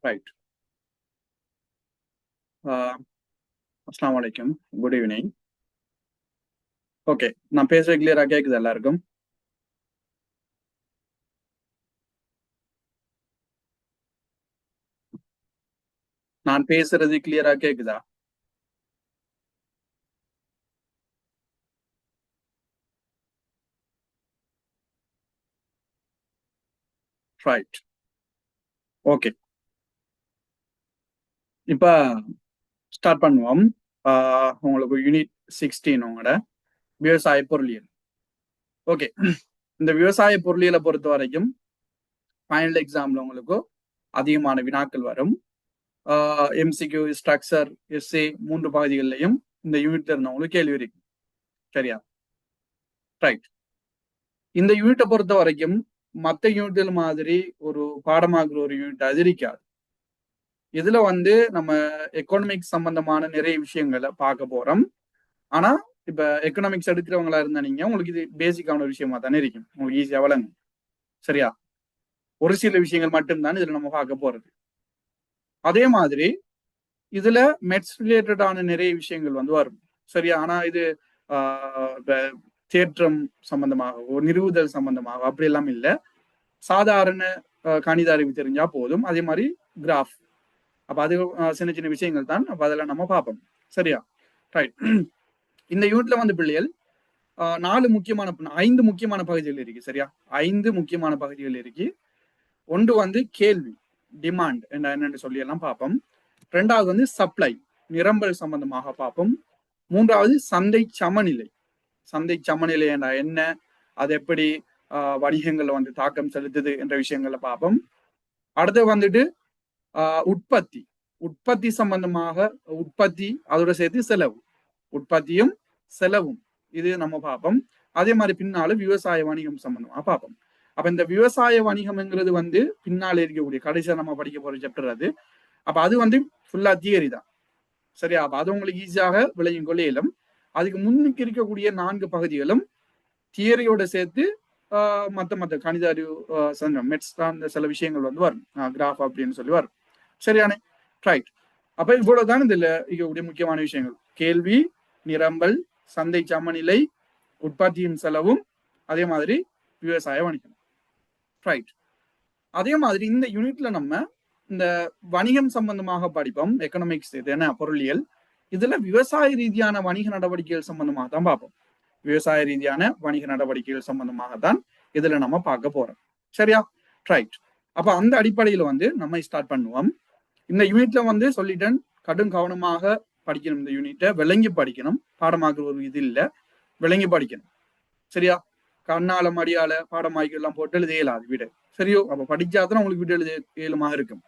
Right. அஸ்ஸலாமு அலைக்கும். Good evening. Okay, நான் பேசுறது கிளியரா கேக்குது எல்லாருக்கும்? நான் பேசுறது கிளியரா கேக்குதா? ரைட். ஓகே, இப்ப ஸ்டார்ட் பண்ணுவோம். உங்களுக்கு யூனிட் 16 உங்களோட விவசாய பொருளியல். ஓகே, இந்த விவசாய பொருளியலை பொறுத்த வரைக்கும் ஃபைனல் எக்ஸாம்ல உங்களுக்கு அதிகமான வினாக்கள் வரும். எம்சிக்யூ, ஸ்ட்ரக்சர், எஸ்ஏ 3 பகுதிகளிலையும் இந்த யூனிட்ல இருந்தவங்களுக்கு கேள்வி இருக்கு. சரியா? ரைட். இந்த யூனிட்டை பொறுத்த வரைக்கும் மற்ற யூனிட்கள் மாதிரி ஒரு பாடமாக்குற ஒரு யூனிட் அது இருக்காது. இதுல நம்ம எக்கனாமிக்ஸ் சம்பந்தமான நிறைய விஷயங்களை பார்க்க போறோம். ஆனா இப்ப எக்கனாமிக்ஸ் எடுக்கிறவங்களா இருந்தா நீங்க உங்களுக்கு இது பேசிக்கான விஷயமா தானே இருக்கும், உங்களுக்கு ஈஸியா வழங்கும். சரியா? ஒரு சில விஷயங்கள் மட்டும்தான் இதுல நம்ம பார்க்க போறது. அதே மாதிரி இதுல மெட்ஸ் ரிலேட்டடான நிறைய விஷயங்கள் வரும். சரியா? ஆனா இது தேற்றம் சம்பந்தமாக, நிறுவுதல் சம்பந்தமாக அப்படி எல்லாம் இல்லை. சாதாரண கணித அறிவு தெரிஞ்சா போதும். அதே மாதிரி கிராஃப், அப்ப அது சின்ன சின்ன விஷயங்கள் தான். அப்ப அதெல்லாம் நம்ம பார்ப்போம். சரியா? ரைட். இந்த யூனிட்ல பிள்ளைகள் 5 முக்கியமான பகுதிகள் இருக்கு. சரியா? 5 முக்கியமான பகுதிகள் இருக்கு. ஒன்று கேள்வி, டிமாண்ட் என்னன்னு சொல்லி எல்லாம் பார்ப்போம். 2வது சப்ளை, நிரம்பல் சம்பந்தமாக பார்ப்போம். 3வது சந்தை சமநிலை. சந்தை சமநிலை என்ன, அது எப்படி வணிகங்கள்ல தாக்கம் செலுத்துது என்ற விஷயங்களை பார்ப்போம். அடுத்து உற்பத்தி, உற்பத்தி சம்பந்தமாக, உற்பத்தி அதோட சேர்த்து செலவு, உற்பத்தியும் செலவும் இது நம்ம பார்ப்போம். அதே மாதிரி பின்னால விவசாய வணிகம் சம்பந்தமா பார்ப்போம். அப்ப இந்த விவசாய வணிகம்ங்கிறது பின்னால இருக்கக்கூடிய கடைசியா நம்ம படிக்க போற சாப்டர் அது. அப்ப அது ஃபுல்லா தியரி தான். சரியா? அப்ப அது உங்களுக்கு ஈஸியாக விளையும் கொள்ளையிலும். அதுக்கு முன்னுக்கு இருக்கக்கூடிய 4 பகுதிகளும் தியரியோட சேர்த்து மத்த கணித அறிவு மெட்ஸ் தான் சில விஷயங்கள் வரும். கிராஃப் அப்படின்னு சொல்லி வரும். சரியானே? ரைட். அப்ப இவ்வளவுதான் இதுல இருக்கக்கூடிய முக்கியமான விஷயங்கள். கேள்வி, நிரம்பல், சந்தை சமநிலை, உற்பத்தியும் செலவும், அதே மாதிரி விவசாய வணிகம். ரைட். அதே மாதிரி இந்த யூனிட்ல நம்ம இந்த வணிகம் சம்பந்தமாக படிப்போம். எக்கனாமிக்ஸ் இது என்ன பொருளியல். இதுல விவசாய ரீதியான வணிக நடவடிக்கைகள் சம்பந்தமாக தான் பார்ப்போம். விவசாய ரீதியான வணிக நடவடிக்கைகள் சம்பந்தமாக தான் இதுல நம்ம பார்க்க போறோம். சரியா? ரைட். அப்ப அந்த அடிப்படையில நம்ம ஸ்டார்ட் பண்ணுவோம். இந்த யூனிட்ல சொல்லிட்டேன், கடும் கவனமாக படிக்கணும். இந்த யூனிட்டை விளங்கி படிக்கணும். பாடமாக்குற ஒரு இது இல்லை, விளங்கி படிக்கணும். சரியா? கண்ணால மடியால பாடமாக்கி எல்லாம் போட்டு எழுத இயலாது வீடு. சரியோ? அப்ப படிச்சாதான் உங்களுக்கு வீடு எழுத இயலுமாக இருக்கும்.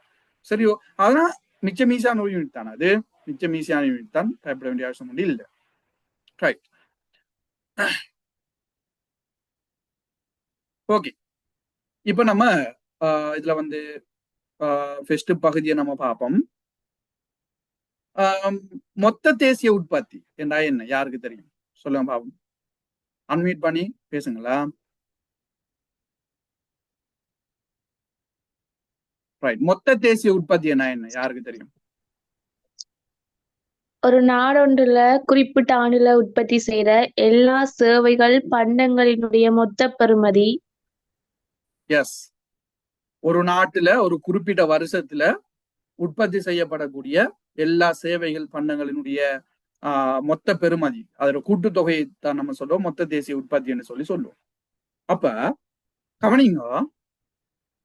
சரியோ? அதனால மிச்சம் ஈஸியான ஒரு யூனிட் தான் அது. மிச்சம் ஈஸியான யூனிட் தான், பயப்பட வேண்டிய அவசியம் ஒன்றும் இல்லை. ரைட். ஓகே, இப்ப நம்ம இதுல ஃபர்ஸ்ட் பகுதியை நம்ம பார்ப்போம். மொத்த தேசிய உற்பத்தி என்றா என்ன, யாருக்கு தெரியும்? சொல்லுங்க பாப்போம். அன்மியூட் பண்ணி பேசுங்களா? ரைட். மொத்த தேசிய உற்பத்தி என்ன, யாருக்கு தெரியும்? ஒரு நாடொன்றுல குறிப்பிட்ட ஆண்டுல உற்பத்தி செய்யற எல்லா சேவைகள் பண்டங்களினுடைய மொத்த பெறுமதி. எஸ். ஒரு நாட்டுல ஒரு குறிப்பிட்ட வருஷத்துல உற்பத்தி செய்யப்படக்கூடிய எல்லா சேவைகள் பண்டங்களினுடைய மொத்த பெறுமதி, அதோட கூட்டுத்தொகையை தான் நம்ம சொல்லுவோம் மொத்த தேசிய உற்பத்தின்னு சொல்லுவோம். அப்ப கவனிங்க,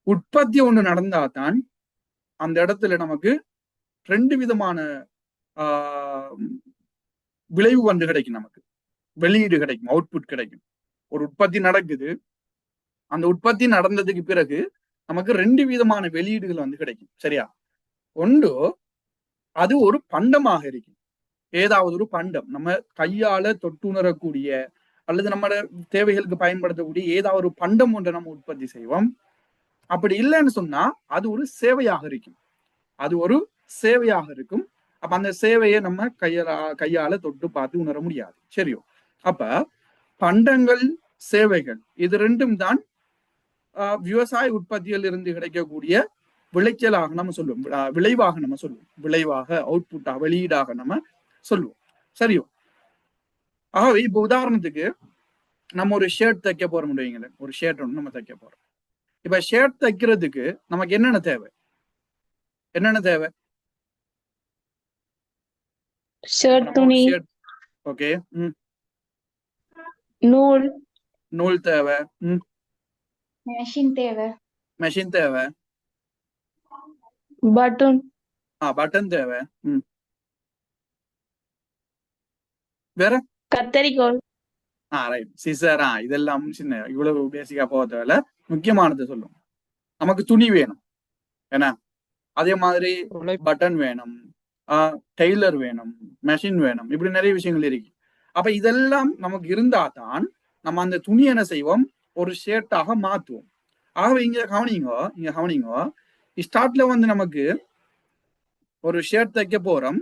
உற்பத்தி ஒண்ணு நடந்தாதான் அந்த இடத்துல நமக்கு 2 விதமான விளைவு கிடைக்கும். நமக்கு வெளியீடு கிடைக்கும், அவுட்புட் கிடைக்கும். ஒரு உற்பத்தி நடக்குது, அந்த உற்பத்தி நடந்ததுக்கு பிறகு நமக்கு 2 விதமான வெளியீடுகள் கிடைக்கும். சரியா? ஒன்று, அது ஒரு பண்டமாக இருக்கும். ஏதாவது ஒரு பண்டம், நம்ம கையால தொட்டுணரக்கூடிய அல்லது நம்ம தேவைகளுக்கு பயன்படுத்தக்கூடிய ஏதாவது ஒரு பண்டம் ஒன்றை நம்ம உற்பத்தி செய்வோம். அப்படி இல்லைன்னு சொன்னா அது ஒரு சேவையாக இருக்கும். அது ஒரு சேவையாக இருக்கும். அப்ப அந்த சேவையை நம்ம கையால தொட்டு பார்த்து உணர முடியாது. சரியோ? அப்ப பண்டங்கள், சேவைகள் இது ரெண்டும் தான் விவசாய உற்பத்தியில் இருந்து கிடைக்கக்கூடிய விளைச்சலாக நம்ம சொல்லுவோம், விளைவாக நம்ம சொல்லுவோம், விளைவாக அவுட்புட்டாக வெளியீடாக நம்ம சொல்லுவோம். சரியோ? ஆகவே இப்ப உதாரணத்துக்கு நம்ம ஒரு ஷர்ட் தைக்க போறோம் வைங்களேன், ஒரு ஷர்ட் ஒன்று நம்ம தைக்க போறோம். இப்ப ஷர்ட் தைக்கிறதுக்கு நமக்கு என்னென்ன தேவை? என்னென்ன தேவை? ஷர்ட் துணி, ஓகே, நூல், நூல் தேவை, மெஷின் தேவை, மெஷின் தேவை, பட்டன், பட்டன் தேவை, வேற கத்தரிக்கோல், ரைட், சிசர், இதெல்லாம் சின்ன, இவ்வளவு பேசிக்கா போக தேவையில்ல. முக்கியமானதை சொல்லும். நமக்கு துணி வேணும், ஏன்னா அதே மாதிரி பட்டன் வேணும், டெய்லர் வேணும், மெஷின் வேணும், இப்படி நிறைய விஷயங்கள் இருக்கு. அப்ப இதெல்லாம் நமக்கு இருந்தா தான் நம்ம அந்த துணி என்ன செய்வோம், ஒரு ஷர்ட்டாக மாத்துவோம். ஆகவே இங்க கவனிங்க, ஸ்டார்ட்ல வந்து நமக்கு ஒரு ஷர்ட் தைக்க போறோம்.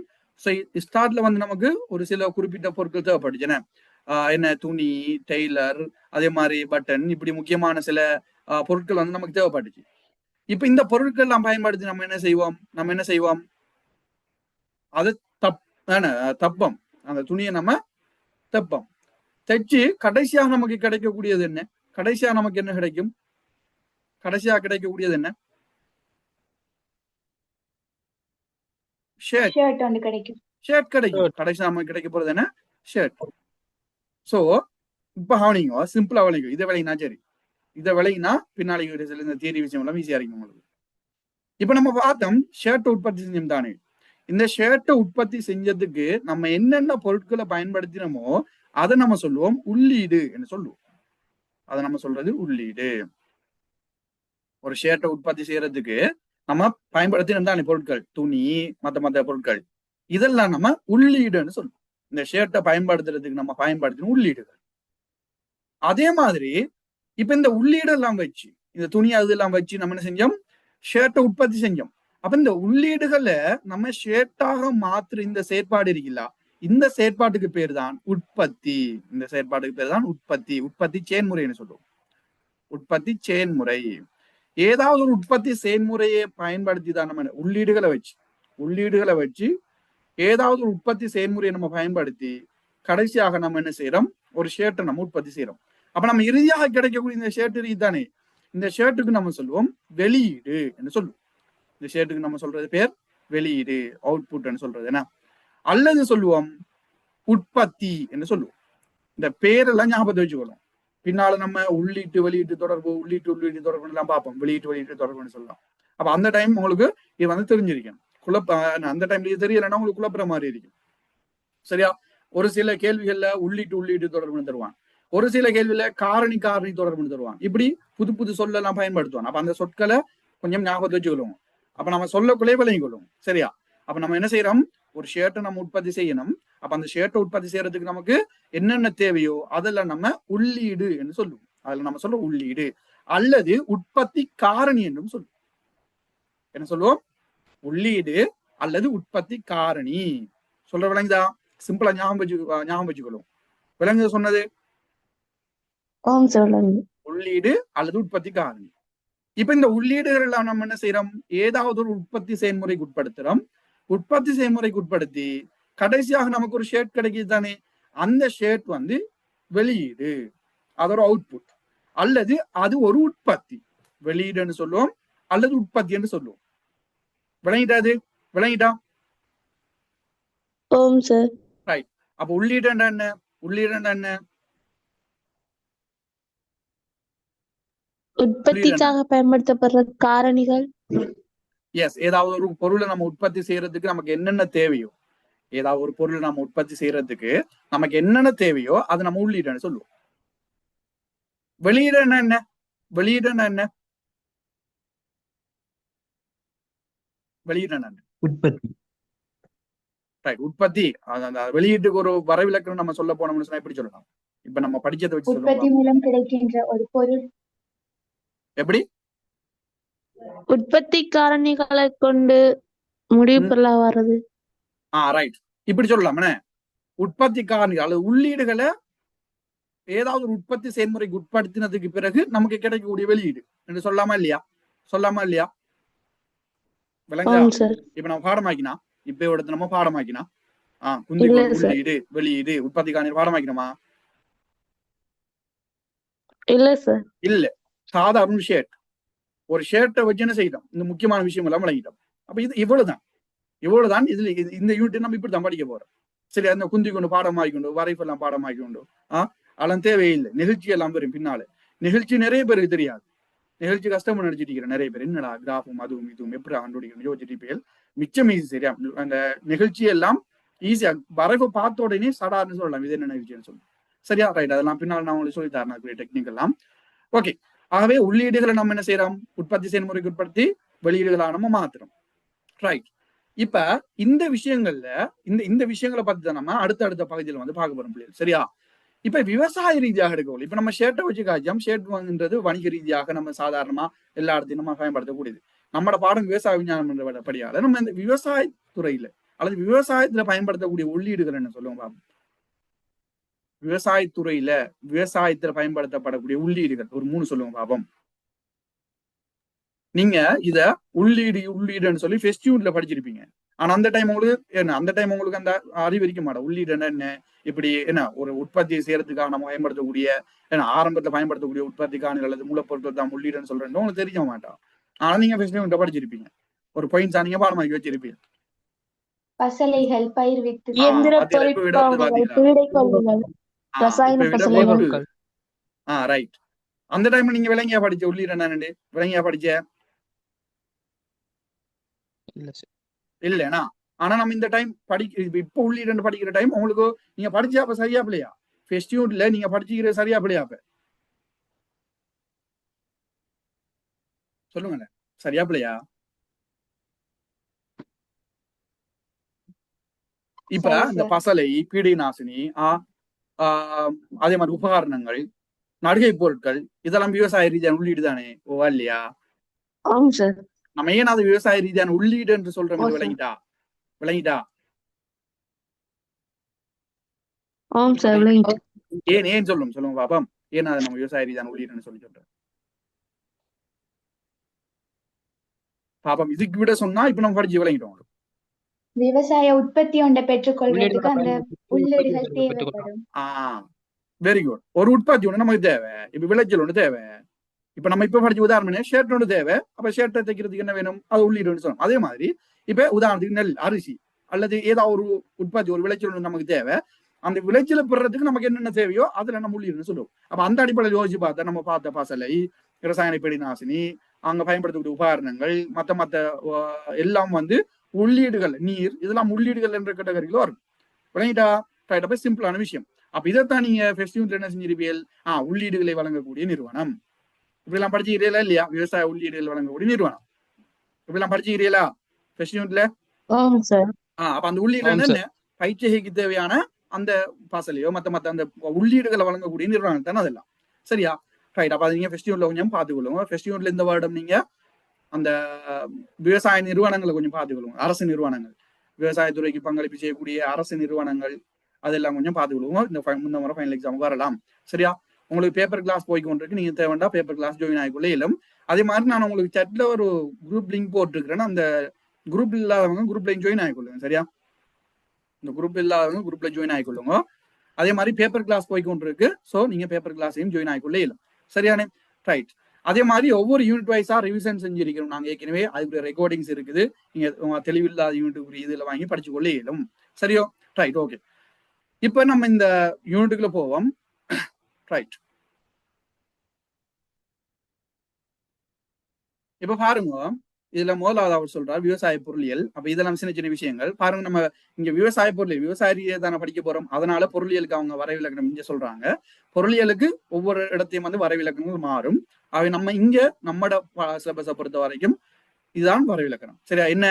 ஸ்டார்ட்ல வந்து நமக்கு ஒரு சில குறிப்பிட்ட பொருட்கள் தேவைப்படுச்சுன்னா, என்ன துணி, டெய்லர், அதே மாதிரி பட்டன், இப்படி முக்கியமான சில பொருட்கள் வந்து நமக்கு தேவைப்பட்டுச்சு. இப்ப இந்த பொருட்கள் எல்லாம் பயன்படுத்தி நம்ம என்ன செய்வோம், அது தப்பம், அந்த துணியை நம்ம தப்பம் தைச்சு கடைசியாக நமக்கு கிடைக்கக்கூடியது என்ன? கடைசியா நமக்கு என்ன கிடைக்கும்? கடைசியா கிடைக்கக்கூடியது என்ன? ஷர்ட் கிடைக்கும். கடைசியா நமக்கு கிடைக்க போறது என்ன? ஷர்ட். சோ இப்ப கவனிங்க, சிம்பிளா விளையும். இதை விளையினா சரி, இதை விளையினா பின்னாடி இந்த தியரி விஷயம் எல்லாம் ஈஸியா இருக்கும் உங்களுக்கு. இப்ப நம்ம பார்த்தோம் ஷர்ட் உற்பத்தி செஞ்சோம் தானே. இந்த ஷர்ட்டை உற்பத்தி செஞ்சதுக்கு நம்ம என்னென்ன பொருட்களை பயன்படுத்தினோமோ அதை நம்ம சொல்லுவோம் உள்ளீடு என்று சொல்லுவோம். அதை நம்ம சொல்றது உள்ளீடு. ஒரு ஷர்ட்டை உற்பத்தி செய்யறதுக்கு நம்ம பயன்படுத்தினோம் தானே பொருட்கள், துணி, மத்த பொருட்கள், இதெல்லாம் நம்ம உள்ளீடுன்னு சொல்லுவோம். இந்த ஷர்ட்டை பயன்படுத்துறதுக்கு நம்ம பயன்படுத்தின உள்ளீடுகள். அதே மாதிரி இப்ப இந்த உள்ளீடு எல்லாம் வச்சு, இந்த துணி அதெல்லாம் வச்சு நம்ம என்ன செஞ்சோம், ஷர்ட்டை உற்பத்தி செஞ்சோம். அப்ப இந்த உள்ளீடுகளை நம்ம ஷர்ட்டாக மாற்று இந்த செயற்பாடு இருக்குல்ல, இந்த செயற்பாட்டுக்கு பேர் தான் உற்பத்தி. இந்த செயற்பாட்டுக்கு பேர் தான் உற்பத்தி. உற்பத்தி செயன்முறைன்னு சொல்லுவோம். உற்பத்தி செயன்முறை. ஏதாவது ஒரு உற்பத்தி செயன்முறையை பயன்படுத்தி தான் நம்ம உள்ளீடுகளை வச்சு ஏதாவது ஒரு உற்பத்தி செயன்முறையை நம்ம பயன்படுத்தி கடைசியாக நம்ம என்ன செய்யறோம், ஒரு ஷர்ட்டை நம்ம உற்பத்தி செய்யறோம். அப்ப நம்ம இறுதியாக கிடைக்கக்கூடிய இந்த ஷர்ட் இருக்குதானே, இந்த ஷர்ட்டுக்கு நம்ம சொல்லுவோம் வெளியீடு என்று சொல்லுவோம். இந்த ஷர்ட்டுக்கு நம்ம சொல்றது பேர் வெளியீடு, அவுட்புட்னு சொல்றது என்ன. அல்லது சொல்லுவோம் உற்பத்தி என்று சொல்லுவோம். இந்த பேரெல்லாம் ஞாபகத்தை வச்சுக்கணும். பின்னால நம்ம உள்ளீட்டு வெளியீட்டு தொடர்பு, உள்ளீட்டு தொடர்பு எல்லாம் பார்ப்போம். வெளியீட்டு தொடர்புன்னு சொல்லலாம். அப்ப அந்த டைம் உங்களுக்கு இது வந்து தெரிஞ்சிருக்கணும். அந்த டைம்ல இது தெரியலைன்னா உங்களுக்கு குழப்புற மாதிரி இருக்கும். சரியா? ஒரு சில கேள்விகள்ல உள்ளீட்டு தொடர்புன்னு தருவான், ஒரு சில கேள்வியில காரணி தொடர்புன்னு தருவான். இப்படி புது சொல்லலாம் பயன்படுத்துவான். அப்ப அந்த சொற்களை கொஞ்சம் ஞாபகத்தை வச்சுக்கொள்ளுவோம். அப்ப நம்ம சொல்லக்குள்ளே விளங்கிக் கொள்ளுவோம். சரியா? அப்ப நம்ம என்ன செய்யறோம், ஒரு ஷர்ட்டை நம்ம உற்பத்தி செய்யணும். அப்ப அந்த ஷர்ட்டை உற்பத்தி செய்யறதுக்கு நமக்கு என்னென்ன தேவையோ அதெல்லாம் நம்ம உள்ளீடு என்று சொல்லுவோம். அதுல நம்ம சொல்ல உள்ளீடு அல்லது உற்பத்தி காரணி என்றும் சொல்லுவோம். என்ன சொல்லுவோம்? உள்ளீடு அல்லது உற்பத்தி காரணி. சொல்ற விளங்குதா? சிம்பிளா ஞாபகம் வச்சுக்கொள்ளும். விளங்குது சொன்னது? உள்ளீடு அல்லது உற்பத்தி காரணி. இப்ப இந்த உள்ளீடுகள் எல்லாம் நம்ம என்ன செய்யறோம், ஏதாவது ஒரு உற்பத்தி செயல்முறைக்கு உட்படுத்துறோம். உற்பத்தி செயல்முறைக்கு உட்படுத்தி கடைசியாக நமக்கு ஒரு ஷர்ட் கிடைக்குது தானே, அந்த ஷர்ட் வந்து வெளியீடு, அது ஒரு அவுட்புட். அல்லது அது ஒரு உற்பத்தி, வெளியீடுன்னு சொல்லுவோம் அல்லது உற்பத்தி என்று சொல்லுவோம். விளங்கிட்டாது? விளங்கிட்டா? ரைட். அப்ப உள்ளீடு என்ன? உள்ளீடு என்ன? உற்பத்திக்காக பயன்படுத்தப்படுற காரணிகள். எஸ், ஏதாவது ஒரு பொருளை நம்ம உற்பத்தி செய்யறதுக்கு நமக்கு என்னென்ன தேவையோ, ஏதாவது ஒரு பொருளை நம்ம உற்பத்தி செய்யறதுக்கு நமக்கு என்னென்ன தேவையோ அது நம்ம உள்ளீடுன்னு சொல்லுவோம். வெளியீடு என்ன? வெளியீடு என்ன? வெளியீடு என்ன? உற்பத்தி. ரைட், உற்பத்தி. அந்த வெளியீட்டுக்கு ஒரு வரைவிலக்கணம் நம்ம சொல்ல போனோம்னு சொன்னா எப்படி சொல்லலாம்? இப்ப நம்ம படிச்சதை வச்சு உற்பத்தி மூலம் கிடைக்கின்ற ஒரு பொருள். எப்படி? உற்பத்தி காரணிகளை கொண்டு முடிவு பொருளா வர்றது. ரைட், இப்படி சொல்லலாம். உற்பத்தி காரணிகள் அல்லது உள்ளீடுகளை ஏதாவது ஒரு உற்பத்தி செயல்முறைக்கு உட்படுத்தினதுக்கு பிறகு நமக்கு கிடைக்கக்கூடிய வெளியீடு என்று சொல்லாமா இல்லையா? சொல்லாமா இல்லையா? விளங்குதா? ஆம் சார். இப்ப நம்ம பாடமாக்கினா இப்ப இடத்துல நம்ம பாடமாக்கினா குந்தி இல்ல கொண்டு சார். உள்ளீடு வெளியீடு உற்பத்தி காணி பாடமாக்கணுமா? இல்ல சார். இல்ல. சாதாரண ஷேட் ஒரு ஷேர்ட்டை வச்சு என்ன செய்யணும், இந்த முக்கியமான விஷயம் எல்லாம் விளங்கிட்டோம். அப்ப இது இவ்வளவுதான் இதுல இந்த யூனிட் நம்ம இப்படி தான் படிக்க போறோம். சரி, அந்த குந்தி கொண்டு பாடமாக்கிக்கொண்டு வரைப்பெல்லாம் பாடமாக்கிக்கொண்டு அதெல்லாம் தேவையில்லை. நிகழ்ச்சி எல்லாம் வரும் பின்னால. நிகழ்ச்சி நிறைய பேருக்கு தெரியாது. நிகழ்ச்சி கஷ்டம் நடிச்சிட்டு நிறைய பேர் என்னடா கிராஃபும் அதுவும் இதுவும் எப்படி கண்டுபிடிக்கணும் யோசிச்சிட்டு மிச்சம் ஈஸி. சரியா, அந்த நிகழ்ச்சி எல்லாம் ஈஸியா வரைவு பார்த்த உடனே சடார்னு சொல்லலாம் இது என்ன நிகழ்ச்சின்னு சொல்லி. சரியா, ரைட். அதெல்லாம் பின்னால் நான் உங்களுக்கு சொல்லி தரேன் டெக்னிக் எல்லாம். ஓகே. ஆகவே உள்ளீடுகளை நம்ம என்ன செய்யறோம், உற்பத்தி செயல்முறைக்கு உட்படுத்தி வெளியீடுகளாக நம்ம மாத்துறோம். ரைட். இப்ப இந்த விஷயங்கள்ல இந்த விஷயங்களை பத்தி தான் நம்ம அடுத்த பகுதியில் வந்து பார்க்க போறோம் பிள்ளைகள். சரியா, இப்ப விவசாய ரீதியாக எடுக்கணும். இப்ப நம்ம ஷேர்ட்டை வச்சு காய்ச்சோம். ஷேர்ட்ன்றது வணிக ரீதியாக நம்ம சாதாரணமா எல்லா இடத்தையும் நம்ம பயன்படுத்தக்கூடியது. நம்மளோட பாடம் விவசாய விஞ்ஞானம் என்ற படியால நம்ம இந்த விவசாய துறையில அல்லது விவசாயத்துல பயன்படுத்தக்கூடிய உள்ளீடுகள் என்ன சொல்லுவோம் பாப்போம். விவசாயத்துறையில விவசாயத்துல பயன்படுத்தப்படக்கூடிய உள்ளீடுகள் ஒரு 3 சொல்லுவோம் பாப்போம். நீங்க இத உள்ளீடுன்னு சொல்லி ஃபெஸ்டியூன்ல படிச்சிருப்பீங்க. ஆனா அந்த டைம் உங்களுக்கு அந்த அறிவு இருக்க மாட்டோம். உள்ளீடு என்ன, இப்படி என்ன ஒரு உற்பத்தி செய்யறதுக்காக நம்ம பயன்படுத்தக்கூடிய ஆரம்பத்துல பயன்படுத்தக்கூடிய உற்பத்திக்கான அல்லது மூலப்பொருட்கள் தான் உள்ளீடுன்னு சொல்றேன் உங்களுக்கு தெரிய மாட்டோம். ஆனா நீங்க ஃபெஸ்டியூன்ல படிச்சிருப்பீங்க. ஒரு பாயிண்ட்ஸா நீங்க பாடமாக்கி வச்சிருப்பீங்க. பசலைகள், பயிர் வித்து, இயந்திர தொழிற்பாடுகள், பீடைக்கருவிகள், ரசாயன பசலைகள். ரைட். அந்த டைம்ல நீங்க விளங்கியா படிச்ச உள்ளீடு என்னன்னு விளங்கியா படிச்ச இல்லைனா? ஆனா நம்ம இந்த டைம் இப்ப உள்ளீடு படிக்கிற டைம் உங்களுக்கு நீங்க படிச்சா அப்ப சரியா பிள்ளையா? ஃபெஸ்டியூன்ல நீங்க படிச்சுக்கிற சரியா பிள்ளையா? அப்ப சொல்லுங்க, சரியா பிள்ளையா? இப்ப இந்த பசலை, பீடை நாசினி, அதே மாதிரி உபகரணங்கள், நடுகை பொருட்கள் இதெல்லாம் விவசாய ரீதியான உள்ளீடு தானே? ஓ இல்லையா? ஆம் சார். நம்ம ஏன் அது விவசாய ரீதியான உள்ளீடு என்று சொல்றோம்? விளங்கிட்டா? ஆம் சார், விளங்கிட்டு. ஏன் சொல்லுங்க பாப்பம். ஏன் அதை நம்ம விவசாய ரீதியான உள்ளீடுன்னு சொல்றோம் பாப்பம்? இதுக்கு விட சொன்னா இப்ப நம்ம படிச்சு விளங்கிட்டோம். விவசாய உற்பத்தி ஒன்றை பெற்றுக்கொள்றதுக்கு அந்த உள்ளீடுகள் தேவைப்படும். Very good. ஒரு உற்பத்தி ஒண்ணு நமக்கு தேவை. இப்ப விளைச்சல் ஒண்ணு தேவை. இப்ப நம்ம இப்ப படிச்ச உதாரணம் ஷர்ட் ஒன்று தேவை. அப்ப ஷர்ட்டை தைக்கிறதுக்கு என்ன வேணும், அது உள்ளீடுன்னு சொல்லணும். அதே மாதிரி இப்ப உதாரணத்துக்கு நெல், அரிசி அல்லது ஏதாவது ஒரு உற்பத்தி ஒரு விளைச்சல் ஒன்று நமக்கு தேவை. அந்த விளைச்சலை பெறதுக்கு நமக்கு என்னென்ன தேவையோ அதுல நம்ம உள்ளீடுன்னு சொல்லுவோம். அப்ப அந்த அடிப்படையில் யோசிச்சு பார்த்தா நம்ம பார்த்த பசலை, ரசாயன பீடை நாசினி, அங்க பயன்படுத்தக்கூடிய உபகரணங்கள், மத்த எல்லாம் வந்து உள்ளீடுகள். நீர் இதெல்லாம் உள்ளீடுகள் என்ற கேட்டகரியில வரும். விளங்கிட்டா? ரைட். சிம்பிளான விஷயம். அப்ப இதைத்தான் நீங்க ஃபெஸ்டிவல் என்ன செஞ்சிருப்பீர்கள், உள்ளீடுகளை வழங்கக்கூடிய நிறுவனம். இப்படிலாம் படிச்சுக்கிறீங்களா இல்லையா? விவசாய உள்ளீடுகள் வழங்கக்கூடிய நிறுவனம். இப்படிலாம் படிச்சுக்கிறீங்களா ஃபெஸ்டிவல்ல? அப்ப அந்த உள்ளீடு என்ன, பயிற்சிகைக்கு தேவையான அந்த பசலையோ மத்த அந்த உள்ளீடுகளை வழங்கக்கூடிய நிறுவனம் தானே அதெல்லாம். சரியா, ரைட். அப்ப நீங்க ஃபெஸ்டிவல்ல கொஞ்சம் பார்த்துக்கொள்ளுங்க. ஃபெஸ்டிவல்ல இந்த வருடம் நீங்க அந்த விவசாய நிறுவனங்களை கொஞ்சம் பார்த்துக்கொள்ளுங்க. அரசு நிறுவனங்கள், விவசாயத்துறைக்கு பங்களிப்பு செய்யக்கூடிய அரசு நிறுவனங்கள் அதெல்லாம் கொஞ்சம் பார்த்துக்கொள்ளுங்க. இந்த முறை ஃபைனல் எக்ஸாம் வரலாம். சரியா, உங்களுக்கு பேப்பர் கிளாஸ் போய்கொண்டிருக்கு. நீங்க தேவைண்டா பேப்பர் கிளாஸ் ஜாயின் ஆகிக்கொள்ள இயலும். அதே மாதிரி நான் உங்களுக்கு சட்ல ஒரு குரூப் லிங்க் போட்டுருக்கிறேன். அந்த குரூப் இல்லாதவங்க குரூப்ல ஜாயின் ஆகிக்கொள்ளுங்க. சரியா, இந்த குரூப் இல்லாதவங்க குரூப்ல ஜாயின் ஆகிக்கொள்ளுங்க. அதே மாதிரி பேப்பர் கிளாஸ் போய்கொண்டிருக்கு. ஸோ நீங்க பேப்பர் கிளாஸையும் ஜாயின் ஆகிக்கொள்ள இயலும். சரியானே, ரைட். அதே மாதிரி ஒவ்வொரு யூனிட் வைஸா ரிவிஷன் செஞ்சிருக்கிறோம் நாங்க ஏற்கனவே. அதுக்குரிய ரெக்கார்டிங்ஸ் இருக்குது. நீங்க தெளிவில்லாத யூனிட்டுக்குரிய இதுல வாங்கி படிச்சு கொள்ள இயலும். சரியோ, ரைட். ஓகே. இப்ப நம்ம இந்த யூனிட்டுக்குள்ள போவோம். ரைட். இப்ப பாருங்க, இதுல முதலாவது அவர் சொல்றார் விவசாய பொருளியல். அப்ப இதெல்லாம் சின்ன சின்ன விஷயங்கள் பாருங்க. நம்ம இங்க விவசாய பொருளியல் விவசாயியை தானே படிக்க போறோம். அதனால பொருளியலுக்கு அவங்க வரைவிலக்கணம் இங்க சொல்றாங்க. பொருளியலுக்கு ஒவ்வொரு இடத்தையும் வந்து வரைவிலக்கணங்கள் மாறும். அவை நம்ம இங்க நம்மட சிலபஸை பொறுத்த வரைக்கும் இதுதான் வரைவிலக்கணம். சரியா, என்ன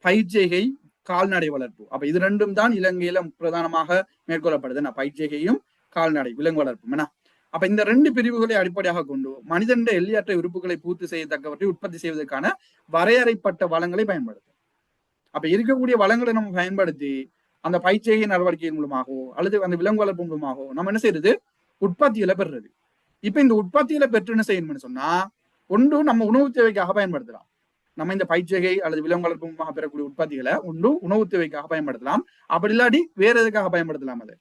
பயிர்ச்செய்கை, கால்நடை வளர்ப்பு. அப்ப இது ரெண்டும் தான் இலங்கையில பிரதானமாக மேற்கொள்ளப்படுது. பயிர்ச்செய்கையும் கால்நடை விலங்கு வளர்ப்பும். என்ன, அப்ப இந்த 2 பிரிவுகளை அடிப்படையாக கொண்டு மனிதன் எல்லையற்ற உறுப்புகளை பூர்த்தி செய்யத்தக்கவற்றை உற்பத்தி செய்வதற்கான வரையறைப்பட்ட வளங்களை பயன்படுத்தும். அப்ப இருக்கக்கூடிய வளங்களை நம்ம பயன்படுத்தி அந்த பயிர்ச்செய்கை நடவடிக்கையின் மூலமாகவோ அல்லது அந்த விலங்கு வளர்ப்பு மூலமாகவோ நம்ம என்ன செய்யறது, உற்பத்தியில பெறுறது. இப்ப இந்த உற்பத்தியில பெற்று என்ன செய்யணும்னு சொன்னா, ஒன்று நம்ம உணவு தேவைக்காக பயன்படுத்தலாம். நம்ம இந்த பயிற்சிகை அல்லது விலங்கு வளர்ப்புமாக பெறக்கூடிய உற்பத்திகளை ஒன்று உணவு தேவைக்காக பயன்படுத்தலாம், அப்படி இல்லாட்டி வேற எதுக்காக பயன்படுத்தலாம், அது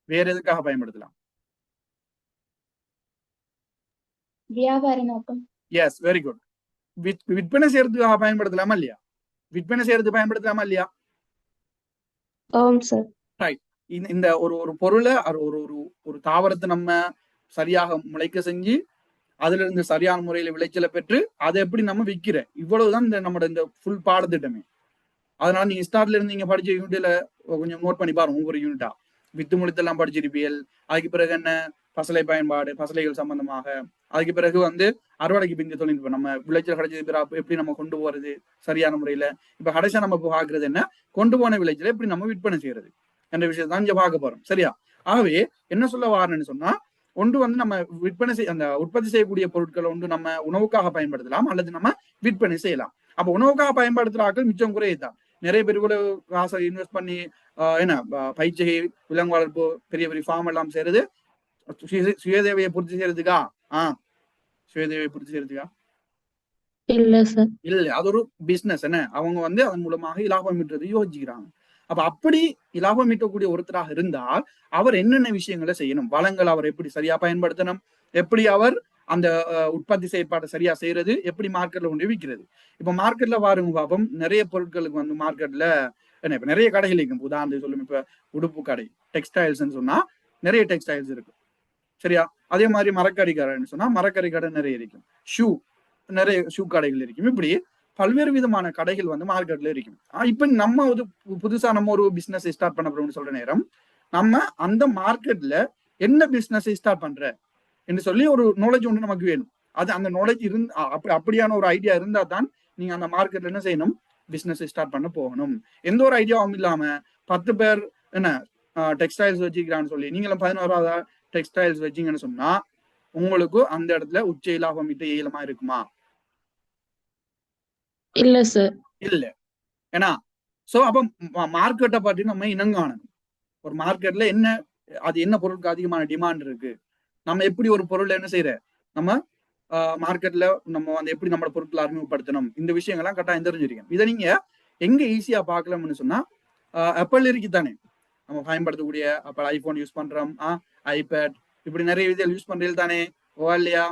வேற எதுக்காக பயன்படுத்தலாம்? வியாபார நோக்கம். Yes, very good. விற்பனை செய்யறதுக்காக பயன்படுத்தலாமா இல்லையா? விற்பனை செய்யறதுக்கு பயன்படுத்தலாமா இல்லையா? ஆம் சார். ரைட். இந்த ஒரு ஒரு பொருளை ஒரு ஒரு ஒரு தாவரத்தை நம்ம சரியாக முளைக்க செஞ்சு அதுல இருந்து சரியான முறையில விளைச்சலை பெற்று அதை எப்படி நம்ம விற்கிற, இவ்வளவுதான் இந்த நம்மளோட இந்த ஃபுல் பாடத்திட்டமே. அதனால நீங்க ஸ்டார்ட்ல இருந்து நீங்க படிச்ச யூனிட்ல கொஞ்சம் நோட் பண்ணி பாருங்க. ஒவ்வொரு யூனிட்டா வித்து முளைத்தெல்லாம் படிச்சிருப்பியல். அதுக்கு பிறகு என்ன, பசலை பயன்பாடு, பசலைகள் சம்பந்தமாக. அதுக்கு பிறகு வந்து அறுவடைக்கு பிந்தைய தொழில்நுட்பம், நம்ம விளைச்சல் கிடைச்சது பிறகு எப்படி நம்ம கொண்டு போறது சரியான முறையில. இப்ப கடைசியா நம்ம பாக்குறது என்ன, கொண்டு போன விளைச்சலை எப்படி நம்ம விற்பனை செய்யறது என்ற விஷயத்தை தான் இங்க பார்க்க போறோம். சரியா? ஆகவே என்ன சொல்ல வாரேன்னு சொன்னா, ஒன்று வந்து நம்ம விற்பனை அந்த உற்பத்தி செய்யக்கூடிய பொருட்களை ஒன்று நம்ம உணவுக்காக பயன்படுத்தலாம் அல்லது நம்ம விற்பனை செய்யலாம். அப்ப உணவுக்காக பயன்படுத்துற ஆட்கள் மிச்சம் குறையதான். நிறைய பேர் கூட காசை இன்வெஸ்ட் பண்ணி என்ன பயிற்சிகை, விலங்கு வளர்ப்பு, பெரிய பெரிய ஃபார்ம் எல்லாம் செய்யறது சுயதேவையை பூர்த்தி செய்யறதுக்கா? சுயதேவையை பூர்த்தி செய்யறதுக்கா? இல்ல சார். இல்ல, அது ஒரு பிசினஸ். என்ன, அவங்க வந்து அதன் மூலமாக இலாபம் ஈட்டுறது யோசிக்கிறாங்க. அப்ப அப்படி இலாபம் ஈட்டக்கூடிய ஒருத்தராக இருந்தால் அவர் என்னென்ன விஷயங்களை செய்யணும், வளங்கள் அவர் எப்படி சரியா பயன்படுத்தணும், எப்படி அவர் அந்த உற்பத்தி செயற்பாட்டை சரியா செய்யறது, எப்படி மார்க்கெட்ல கொண்டு விற்கிறது. இப்ப மார்க்கெட்ல பாருங்க பாப்போம், நிறைய பொருட்களுக்கு வந்து மார்க்கெட்ல என்ன இப்ப நிறைய கடைகள் இருக்கும். உதாரணத்துக்கு சொல்லுங்க, இப்ப உடுப்பு கடை, டெக்ஸ்டைல்ஸ்ன்னு சொன்னா நிறைய டெக்ஸ்டைல்ஸ் இருக்கு. சரியா? அதே மாதிரி மரக்கறி கடைன்னு சொன்னா மரக்கறி கடை நிறைய இருக்கும். நிறைய ஷூ கடைகள் இருக்கும். இப்படி பல்வேறு விதமான கடைகள் வந்து மார்க்கெட்ல இருக்கும். இப்ப நம்ம ஒரு புதுசா நம்ம ஒரு பிசினஸ் ஸ்டார்ட் பண்ண போறோம்னு சொல்ற நேரம், நம்ம அந்த மார்க்கெட்ல என்ன பிசினஸ் ஸ்டார்ட் பண்ற என்று சொல்லி ஒரு நாலேஜ் ஒன்று நமக்கு வேணும். அது அந்த நாலேஜ் அப்படியான ஒரு ஐடியா இருந்தா தான் நீங்க அந்த மார்க்கெட்ல என்ன செய்யணும், பிசினஸ் ஸ்டார்ட் பண்ண போகணும். எந்த ஒரு ஐடியாவும் இல்லாம 10 பேர் என்ன டெக்ஸ்டைல்ஸ் வச்சுக்கிறான்னு சொல்லி நீங்களும் 11வது டெக்ஸ்டைல்ஸ் வச்சிங்கன்னு சொன்னா உங்களுக்கு அந்த இடத்துல உச்ச லாபம் ஈட்ட இயலுமா இருக்குமா? இல்ல சார். இல்ல. ஏன்னா சோ அப்ப மார்க்கெட்டை பற்றி நம்ம இனங்காணணும். ஒரு மார்க்கெட்ல என்ன, அது என்ன பொருளுக்கு அதிகமான டிமாண்ட் இருக்கு, நம்ம எப்படி ஒரு பொருள் என்ன செய்யற, நம்ம மார்க்கெட்ல நம்ம வந்து எப்படி நம்ம பொருட்களை அறிமுகப்படுத்தணும், இந்த விஷயங்கள்லாம் கட்டாயம் தெரிஞ்சிருக்கேன். இதை நீங்க எங்க ஈஸியா பார்க்கலாம்னு சொன்னா, ஆப்பிள் இருக்கு தானே, நம்ம பயன்படுத்தக்கூடிய ஆப்பிள் ஐபோன் யூஸ் பண்றோம், ஐபேட், இப்படி நிறைய விதிகள் யூஸ் பண்றது தானே, ஓ இல்லையா?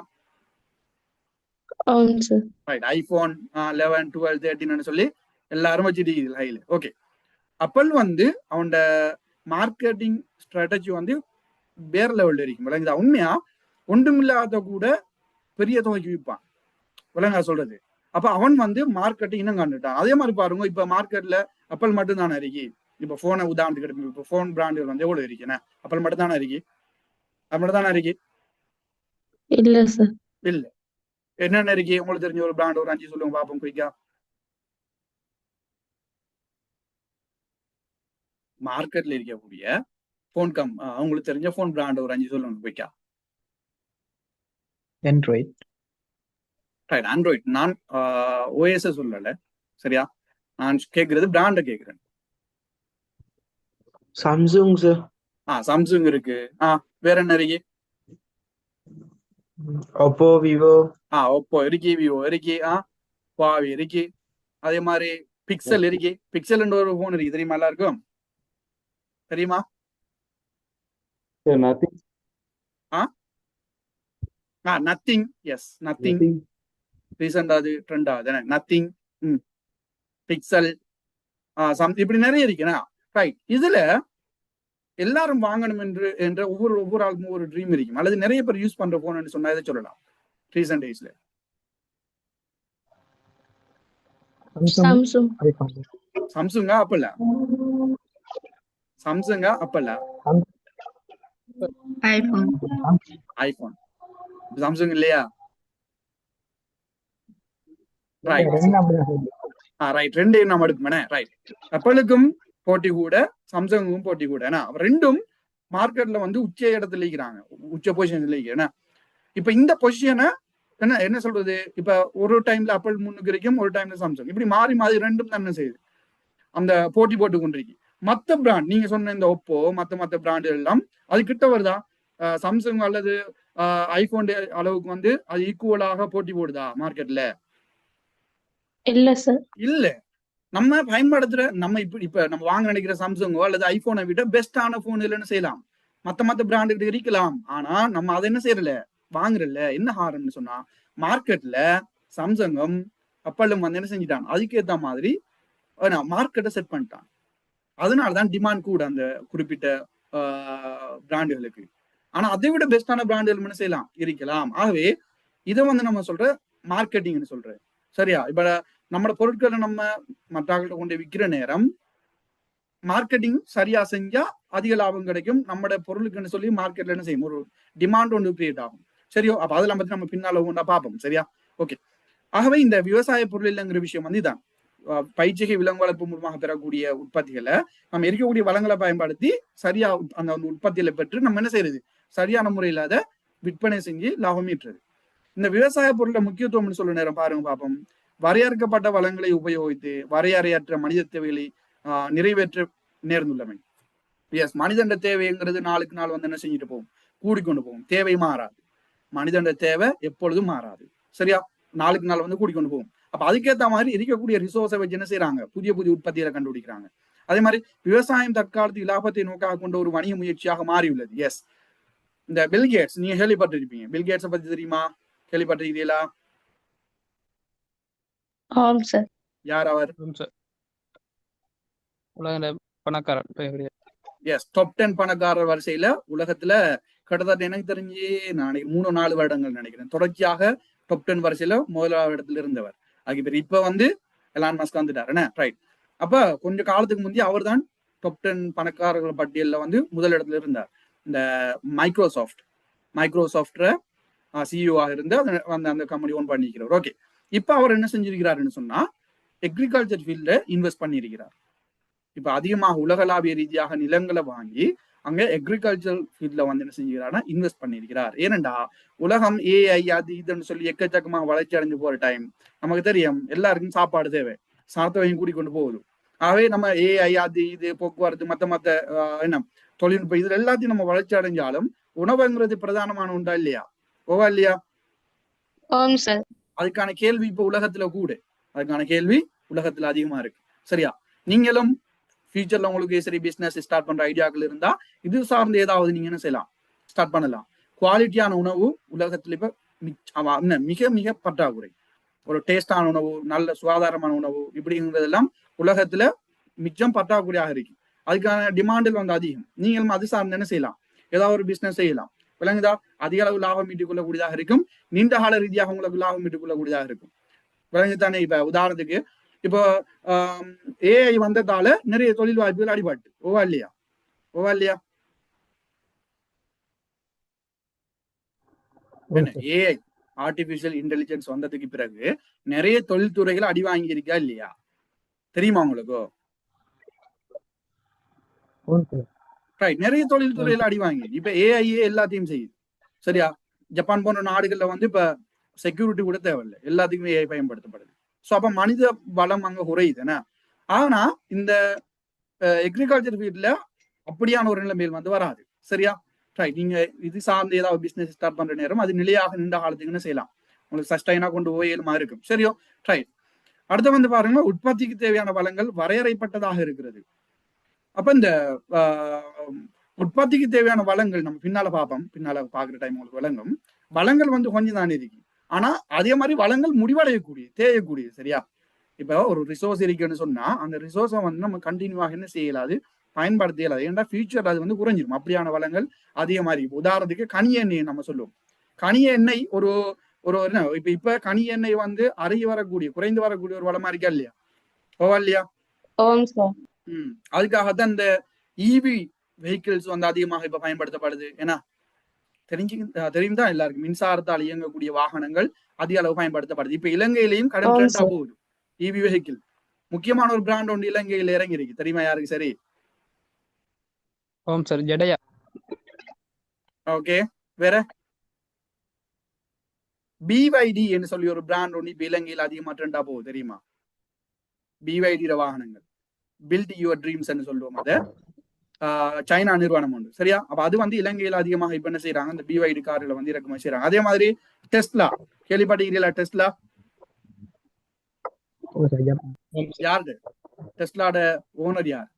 ரைட். ஐபோன் 11, 12, 13 சொல்லி எல்லாரும் வச்சுட்டு ஹைல. ஓகே, ஆப்பிள் வந்து அவனோட மார்க்கெட்டிங் ஸ்ட்ராட்டஜி வந்து வேற லெவல்ல இருக்கும். விளங்குதா? உண்மையா ஒன்றுமில்லாத கூட பெரிய தொகைக்கு விற்பான். விளங்கா சொல்றது? அப்ப அவன் வந்து மார்க்கெட்டிங் இன்னும் கண்டுட்டான். அதே மாதிரி பாருங்க, இப்ப மார்க்கெட்ல ஆப்பிள் மட்டும் தானே இருக்கு. இப்ப போனை உதாரணத்துக்கு எடுப்போம். இப்ப போன் பிராண்டுகள் வந்து எவ்வளவு இருக்குன்னா, ஆப்பிள் மட்டும் தானே இருக்கு. அது மட்டும் தானே இருக்கு. இல்ல சார். இல்ல, என்னென்ன இருக்கு உங்களுக்கு தெரிஞ்ச ஒரு பிராண்ட் ஒரு 5 சொல்லுங்க பாப்போம் குயிக்கா. மார்க்கெட்ல இருக்கக்கூடிய போன் உங்களுக்கு தெரிஞ்ச போன் பிராண்ட் ஒரு 5 சொல்லுங்க குயிக்கா. ஆண்ட்ராய்ட். Right, Android. நான் ஓஎஸ் சொல்லல. சரியா? நான் கேட்கறது பிராண்ட கேட்கிறேன். Samsung sir. சாம்சங் இருக்கு. வேற என்ன இருக்கு? Oppo, Vivo. ஓப்போ இருக்கு, விவோ இருக்கு, வாவி இருக்கு. அதே மாதிரி பிக்சல் இருக்கு. பிக்சல் ஒரு போன் இருக்கு, தெரியுமா எல்லாருக்கும்? தெரியுமா? நத்திங். Yes, nothing. ரீசெண்டா அது ட்ரெண்ட் ஆகுது. நத்திங், பிக்சல், இப்படி நிறைய இருக்குண்ணா. ரைட். இதுல எல்லாரும் வாங்கணும் என்ற ஒவ்வொரு ஆளுக்கும் ஒரு ட்ரீம் இருக்கும், அல்லது நிறைய பேர் யூஸ் பண்ற போன் சொன்னா இதை சொல்லலாம். ரீசெண்ட் டேஸ்ல சாம்சங்கா அப்பல்ல? சாம்சங்கா அப்பல்ல? ஐபோன். சாம்சங் இல்லையா? ரைட். ரெண்டையும் நம்ம எடுக்கணும். ரைட். ஆப்பிளுக்கும் போட்டி கூட, சாம்சங்குக்கும் போட்டி கூட. ரெண்டும் மார்க்கெட்ல வந்து உச்ச இடத்துல இருக்கிறாங்க, உச்ச பொசிஷன்ல இருக்கிற. இப்ப இந்த பொசிஷனை என்ன சொல்றது, இப்ப ஒரு டைம்ல ஆப்பிள் முன்னுக்கு இருக்கும், ஒரு டைம்ல சாம்சங், இப்படி மாறி மாறி ரெண்டும் தான் என்ன செய்யுது, அந்த போட்டி போட்டு கொண்டிருக்கு. மத்த பிராண்ட் நீங்க சொன்ன இந்த ஒப்போ மத்த பிராண்ட் எல்லாம் அது கிட்ட வருதா? சாம்சங் அல்லது ஐபோன் அளவுக்கு வந்து அது ஈக்குவலாக போட்டி போடுதா மார்க்கெட்ல? இல்ல சார். இல்ல. நம்ம பயன்படுத்துற நம்ம இப்ப நம்ம வாங்க நினைக்கிற சாம்சங்கோ அல்லது ஐபோனை விட பெஸ்டான போன் இல்லைன்னு செய்யலாம், மத்த பிராண்டுகிட்ட இருக்கலாம். ஆனா நம்ம அதை என்ன செய்யறல, வாங்குறல. என்ன காரணம்னு சொன்னா மார்க்கெட்ல சாம்சங்கும் அப்பளும் வந்து என்ன செஞ்சுட்டான், அதுக்கேற்ற மாதிரி மார்க்கெட்டை செட் பண்ணிட்டான். அதனாலதான் டிமாண்ட் கூட அந்த குறிப்பிட்ட பிராண்டுகளுக்கு. ஆனா அதை விட பெஸ்டான பிராண்டுகள் என்ன செய்யலாம், இருக்கலாம். ஆகவே இதை வந்து நம்ம சொல்ற மார்க்கெட்டிங்னு சொல்றேன். சரியா? இப்ப நம்மளோட பொருட்களை நம்ம மற்றவர்கள்ட்ட கொண்டு விற்கிற நேரம் மார்க்கெட்டிங் சரியா செஞ்சா அதிக லாபம் கிடைக்கும். நம்மளோட பொருளுக்குன்னு சொல்லி மார்க்கெட்ல என்ன செய்யும், ஒரு டிமாண்ட் ஒன்று கிரியேட் ஆகும். சரியோ? அப்ப அதெல்லாம் பத்தி நம்ம பின்னால ஒன்றா பார்ப்போம். சரியா? ஓகே. ஆகவே இந்த விவசாய பொருள் இல்லைங்கிற விஷயம் வந்து இதான். பயிற்சிகை விலங்கு வளர்ப்பு மூலமாக பெறக்கூடிய உற்பத்திகளை நம்ம இருக்கக்கூடிய வளங்களை பயன்படுத்தி சரியா அந்த உற்பத்தியில பெற்று நம்ம என்ன செய்யறது, சரியான முறையில் அதை விற்பனை செஞ்சு லாபம் ஈட்டுறது. இந்த விவசாய பொருளை முக்கியத்துவம்னு சொல்ற நேரம் பாருங்க பார்ப்போம். வரையறுக்கப்பட்ட வளங்களை உபயோகித்து வரையறையற்ற மனித தேவைகளை நிறைவேற்ற நேர்ந்துள்ளமை. எஸ், மனிதண்ட தேவைங்கிறது நாளுக்கு நாள் வந்து என்ன செஞ்சுட்டு போகும், கூடிக்கொண்டு போகும். தேவை மாறாது, மனிதண்ட தேவை எப்பொழுதும் மாறாது. சரியா? நாளுக்கு நாள் வந்து கூடிக்கொண்டு போகும். அப்ப அதுக்கேற்ற மாதிரி இருக்கக்கூடிய ரிசோர்ஸை வச்சு என்ன செய்யறாங்க, புதிய புதிய உற்பத்திகளை கண்டுபிடிக்கிறாங்க. அதே மாதிரி விவசாயம் தற்காலத்து இலாபத்தை நோக்காக கொண்ட ஒரு வணிக முயற்சியாக மாறியுள்ளது. எஸ், இந்த பில்கேட்ஸ் நீங்க கேள்விப்பட்டிருப்பீங்க. பில்கேட்ஸை பத்தி தெரியுமா? கேள்விப்பட்டிருக்கீங்களா? ஆம் சார். யார் அவர்? உலக பணக்காரர். எஸ், டாப் 10 பணக்காரர் வரிசையில உலகத்துல கிட்டத்தட்ட எனக்கு தெரிஞ்சு நான் 3-4 வருடங்கள் நினைக்கிறேன் தொடர்ச்சியாக டாப் 10 வரிசையில முதலாவது இடத்துல இருந்தவர். அதுக்கு பேர் இப்ப வந்து எலான் மஸ்க் வந்துட்டார். ரைட். அப்ப கொஞ்சம் காலத்துக்கு முந்தைய அவர் தான் டாப் 10 பணக்காரர்கள் பட்டியலில் வந்து முதல் இடத்துல இருந்தார். இந்த மைக்ரோசாஃப்ட்ல சிஇஓவாக இருந்து அந்த கம்பெனி ஓன் பண்ணிக்கிறார். ஓகே. இப்ப அவர் என்ன செஞ்சிருக்கிறாருன்னு சொன்னா எக்ரிகல்ச்சர் ஃபீல்ட இன்வெஸ்ட் பண்ணியிருக்கிறார். இப்ப அதிகமாக உலகளாவிய ரீதியாக நிலங்களை வாங்கி அங்க எக்ரிகல்ச்சர் ஃபீல்ட்ல வந்து என்ன செஞ்சுக்கிறாருன்னா இன்வெஸ்ட் பண்ணியிருக்கிறார். ஏனென்றா உலகம் ஏஐ அது இதுன்னு சொல்லி எக்கச்சக்கமாக வளர்ச்சி அடைஞ்சு போற டைம் நமக்கு தெரியும், எல்லாருக்கும் சாப்பாடு தேவை, சாத்தவையும் கூட்டிக்கொண்டு போகுது. ஆகவே நம்ம ஏஐ அது இது போக்குவரத்து மத்த என்ன தொழில்நுட்பம் இதுல எல்லாத்தையும் நம்ம வளர்ச்சி அடைஞ்சாலும் உணவுங்கிறது பிரதானமான உண்டா இல்லையா? ஓவா இல்லையா? அதுக்கான கேள்வி இப்ப உலகத்துல கூட, அதுக்கான கேள்வி உலகத்துல அதிகமா இருக்கு. சரியா? நீங்களும் ஃபியூச்சர்ல உங்களுக்கு சரி பிசினஸ் ஸ்டார்ட் பண்ற ஐடியாக்கள் இருந்தா இது சார்ந்து ஏதாவது நீங்க என்ன செய்யலாம், ஸ்டார்ட் பண்ணலாம். குவாலிட்டியான உணவு உலகத்துல இப்ப மிக மிக பற்றாக்குறை. ஒரு டேஸ்டான உணவு, நல்ல சுகாதாரமான உணவு இப்படிங்கிறதெல்லாம் உலகத்துல மிச்சம் பற்றாக்குறையாக இருக்கு. அதுக்கான டிமாண்டில் வந்து அதிகம். நீங்களும் அது சார்ந்து என்ன செய்யலாம், ஏதாவது ஒரு பிசினஸ் செய்யலாம். விளங்குதா? அதிக அளவு லாபம் ஈட்டிக் கொள்ளக்கூடியதாக இருக்கும். நீண்ட கால ரீதியாக உங்களுக்கு லாபம் ஈட்டிக் கொள்ளக்கூடியதாக இருக்கும். விளங்குதானே? இப்ப உதாரணத்துக்கு இப்போ ஏஐ வந்ததால நிறைய தொழில் வாய்ப்புகள் அடிபட்டு. ஓவா இல்லையா? ஏஐ ஆர்டிபிஷியல் இன்டெலிஜென்ஸ் வந்ததுக்கு பிறகு நிறைய தொழில்துறைகள் அடி வாங்கி இருக்கா இல்லையா? தெரியுமா உங்களுக்கு? ரைட். நிறைய தொழில்துறையில அடி வாங்கி இப்ப ஏஐயே எல்லாத்தையும் செய்யுது. சரியா? ஜப்பான் போன்ற நாடுகள்ல வந்து இப்ப செக்யூரிட்டி கூட தேவையில்லை, எல்லாத்துக்குமே ஏஐ பயன்படுத்தப்படுது. ஸோ அப்ப மனித வளம் அங்க குறையுதுன்னா. ஆனா இந்த எக்ரிகல்ச்சர் ஃபீல்ட்ல அப்படியான ஒரு நிலைமையில் வந்து வராது. சரியா? ரைட். நீங்க இது சார்ந்து ஏதாவது பிசினஸ் ஸ்டார்ட் பண்ற நேரம் அது நிலையாக நின்ற காலத்துக்குன்னு செய்யலாம், உங்களுக்கு சஸ்டைனா கொண்டு போய் ஏழுமா இருக்கும். சரியோ? ரைட். அடுத்த வந்து பாருங்க, உற்பத்திக்கு தேவையான வளங்கள் வரையறைப்பட்டதாக இருக்கிறது. அப்ப இந்த உற்பத்திக்கு தேவையான வளங்கள் நம்ம பின்னால பார்ப்போம், பின்னால பாக்குற டைம் உங்களுக்கு வழங்கும். வளங்கள் வந்து கொஞ்சம் தானே இருக்கு, ஆனா அதே மாதிரி வளங்கள் முடிவடையக்கூடிய தேவைக்கூடிய. சரியா? இப்ப ஒரு ரிசோர்ஸ் இருக்குன்னு சொன்னா அந்த ரிசோர்ஸை வந்து நம்ம கண்டினியூவாக என்ன செய்யலாது, பயன்படுத்த இயலாது. ஏன்னா ஃபியூச்சர் அது வந்து குறைஞ்சிடும். அப்படியான வளங்கள் அதிகமா இருக்கு. உதாரணத்துக்கு கனி எண்ணெய் நம்ம சொல்லுவோம். கனி எண்ணெய் ஒரு ஒரு என்ன இப்ப கனி எண்ணெய் வந்து அருகி வரக்கூடிய குறைந்து வரக்கூடிய ஒரு வளமா இருக்கா இல்லையா? ஓவா இல்லையா? அதுக்காகத்தான் இந்த இவி வெஹிக்கிள்ஸ் வந்து அதிகமாக இப்ப பயன்படுத்தப்படுது. ஏன்னா தெரியும்தான் எல்லாருக்கும், மின்சாரத்தால் இயங்கக்கூடிய வாகனங்கள் அதிக அளவு பயன்படுத்தப்படுது. இப்ப இலங்கையிலையும் கடன் ட்ரெண்டா போகுது இவி வெஹிக்கிள். முக்கியமான ஒரு பிராண்ட் ஒன்று இலங்கையில இறங்கி இருக்கு. தெரியுமா யாருக்கு? சரி, ஜெடயா. ஓகே. வேற பிவைடி என்று சொல்லி ஒரு பிராண்ட் ஒன்று இப்ப இலங்கையில் அதிகமா ட்ரெண்டா போகுது. தெரியுமா? பிவைடி வாகனங்கள், பில்ட் யுவர் ட்ரீம்ஸ் சொல்லுவோம். அத சைனா நிறுவனம் உண்டு சரியா. அப்ப அது வந்து இலங்கையில அதிகமாக இப்ப என்ன செய்யறாங்க, இந்த பிவைடி கார்களை வந்து இறக்குமதி செய்யறாங்க. அதே மாதிரி டெஸ்லா கேள்விப்பட்டிருக்கீங்களா? டெஸ்லா யாரு? டெஸ்லாட ஓனர் யார்?